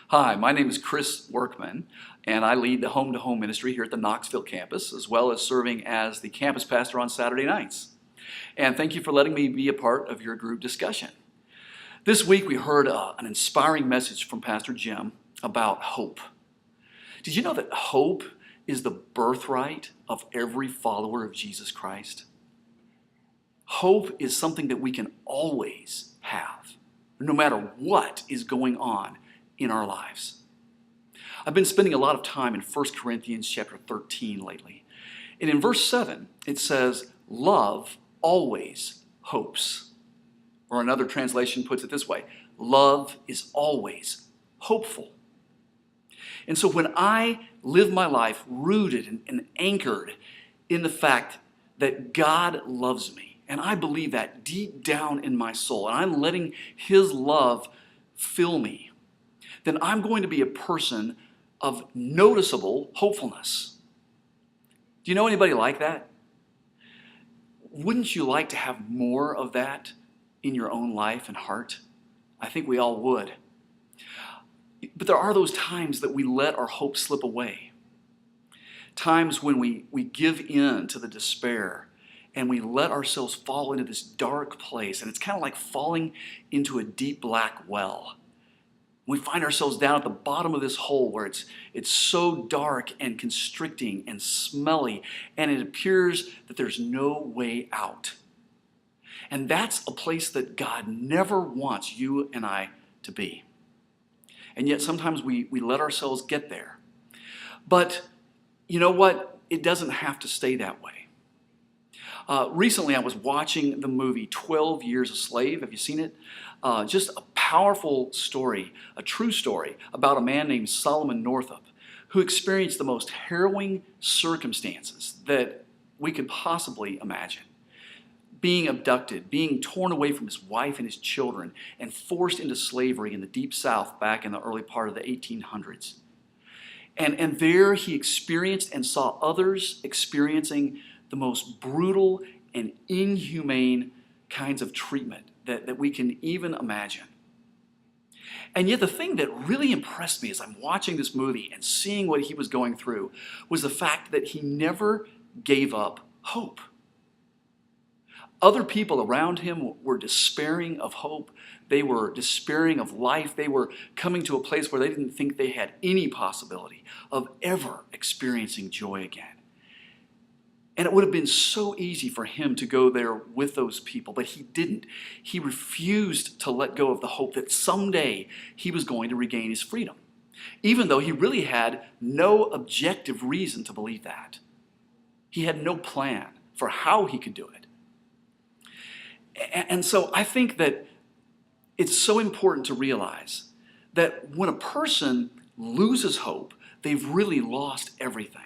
Hi, my name is Chris Workman, and I lead the home-to-home ministry here at the Knoxville campus, as well as serving as the campus pastor on Saturday nights. And thank you for letting me be a part of your group discussion. This week we heard an inspiring message from Pastor Jim about hope. Did you know that hope is the birthright of every follower of Jesus Christ? Hope is something that we can always have, no matter what is going on in our lives. I've been spending a lot of time in 1 Corinthians chapter 13 lately. And in verse 7, it says, love always hopes. Or another translation puts it this way, love is always hopeful. And so when I live my life rooted and anchored in the fact that God loves me, and I believe that deep down in my soul, and I'm letting His love fill me, then I'm going to be a person of noticeable hopefulness. Do you know anybody like that? Wouldn't you like to have more of that in your own life and heart? I think we all would. But there are those times that we let our hope slip away. Times when we give in to the despair and we let ourselves fall into this dark place. And it's kind of like falling into a deep black well. We find ourselves down at the bottom of this hole where it's so dark and constricting and smelly, and it appears that there's no way out. And that's a place that God never wants you and I to be. And yet sometimes we let ourselves get there. But you know what? It doesn't have to stay that way. Recently I was watching the movie 12 Years a Slave. Have you seen it? Just a powerful story, a true story about a man named Solomon Northup who experienced the most harrowing circumstances that we could possibly imagine. Being abducted, being torn away from his wife and his children, and forced into slavery in the Deep South back in the early part of the 1800s. And there he experienced and saw others experiencing the most brutal and inhumane kinds of treatment that we can even imagine. And yet the thing that really impressed me as I'm watching this movie and seeing what he was going through was the fact that he never gave up hope. Other people around him were despairing of hope. They were despairing of life. They were coming to a place where they didn't think they had any possibility of ever experiencing joy again. And it would have been so easy for him to go there with those people, but he didn't. He refused to let go of the hope that someday he was going to regain his freedom, even though he really had no objective reason to believe that. He had no plan for how he could do it. And so I think that it's so important to realize that when a person loses hope, they've really lost everything.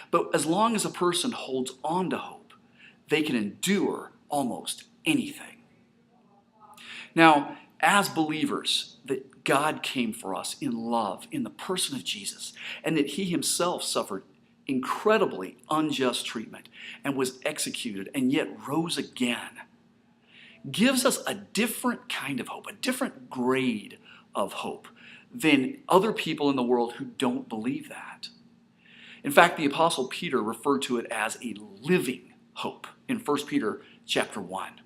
But as long as a person holds on to hope, they can endure almost anything. Now, as believers, that God came for us in love, in the person of Jesus, and that He Himself suffered incredibly unjust treatment and was executed and yet rose again, gives us a different kind of hope, a different grade of hope than other people in the world who don't believe that. In fact, the Apostle Peter referred to it as a living hope in 1 Peter chapter 1.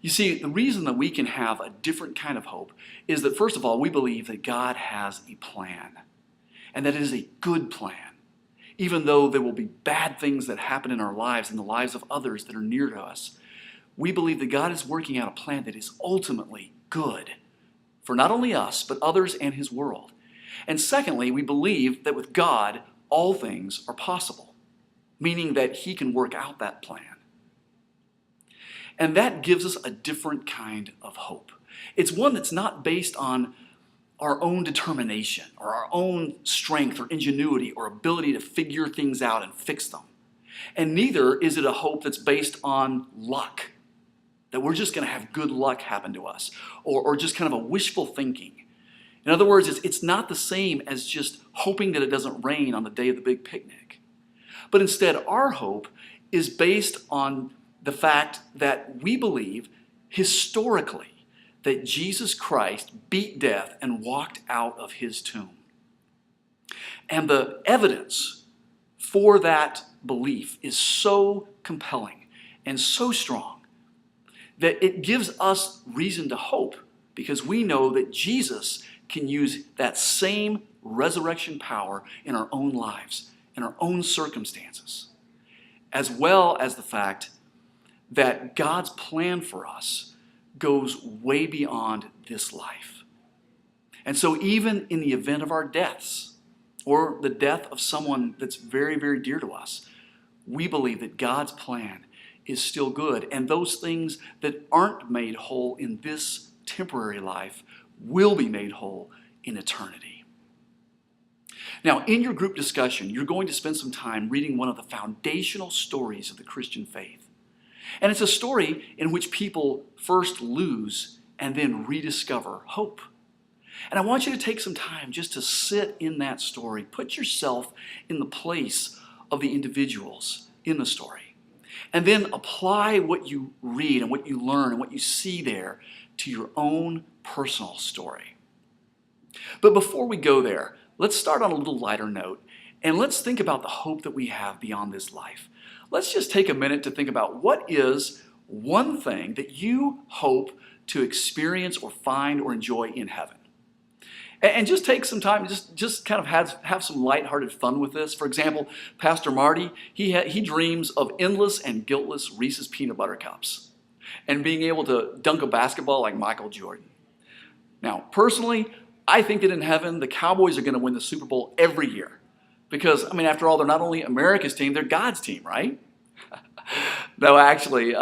You see, the reason that we can have a different kind of hope is that, first of all, we believe that God has a plan, and that it is a good plan, even though there will be bad things that happen in our lives and the lives of others that are near to us. We believe that God is working out a plan that is ultimately good for not only us, but others and His world. And secondly, we believe that with God, all things are possible, meaning that He can work out that plan. And that gives us a different kind of hope. It's one that's not based on our own determination or our own strength or ingenuity or ability to figure things out and fix them. And neither is it a hope that's based on luck, that we're just going to have good luck happen to us, or just kind of a wishful thinking. In other words, it's not the same as just hoping that it doesn't rain on the day of the big picnic. But instead, our hope is based on the fact that we believe historically that Jesus Christ beat death and walked out of his tomb. And the evidence for that belief is so compelling and so strong that it gives us reason to hope, because we know that Jesus can use that same resurrection power in our own lives, in our own circumstances, as well as the fact that God's plan for us goes way beyond this life. And so even in the event of our deaths, or the death of someone that's very, very dear to us, we believe that God's plan is still good. And those things that aren't made whole in this temporary life will be made whole in eternity. Now, in your group discussion, you're going to spend some time reading one of the foundational stories of the Christian faith. And it's a story in which people first lose and then rediscover hope. And I want you to take some time just to sit in that story. Put yourself in the place of the individuals in the story. And then apply what you read and what you learn and what you see there to your own personal story. But before we go there, let's start on a little lighter note, and let's think about the hope that we have beyond this life. Let's just take a minute to think about what is one thing that you hope to experience or find or enjoy in heaven. And just take some time, just kind of have some lighthearted fun with this. For example, Pastor Marty, he dreams of endless and guiltless Reese's peanut butter cups and being able to dunk a basketball like Michael Jordan. Now, personally, I think that in heaven, the Cowboys are going to win the Super Bowl every year. Because, I mean, after all, they're not only America's team, they're God's team, right? Though actually,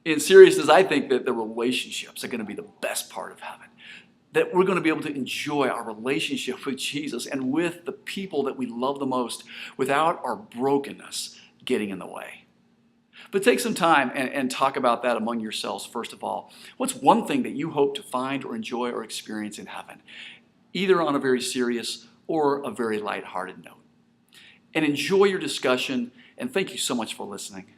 in seriousness, I think that the relationships are going to be the best part of heaven. That we're going to be able to enjoy our relationship with Jesus and with the people that we love the most without our brokenness getting in the way. But take some time and talk about that among yourselves first of all. What's one thing that you hope to find or enjoy or experience in heaven, either on a very serious or a very lighthearted note? And enjoy your discussion, and thank you so much for listening.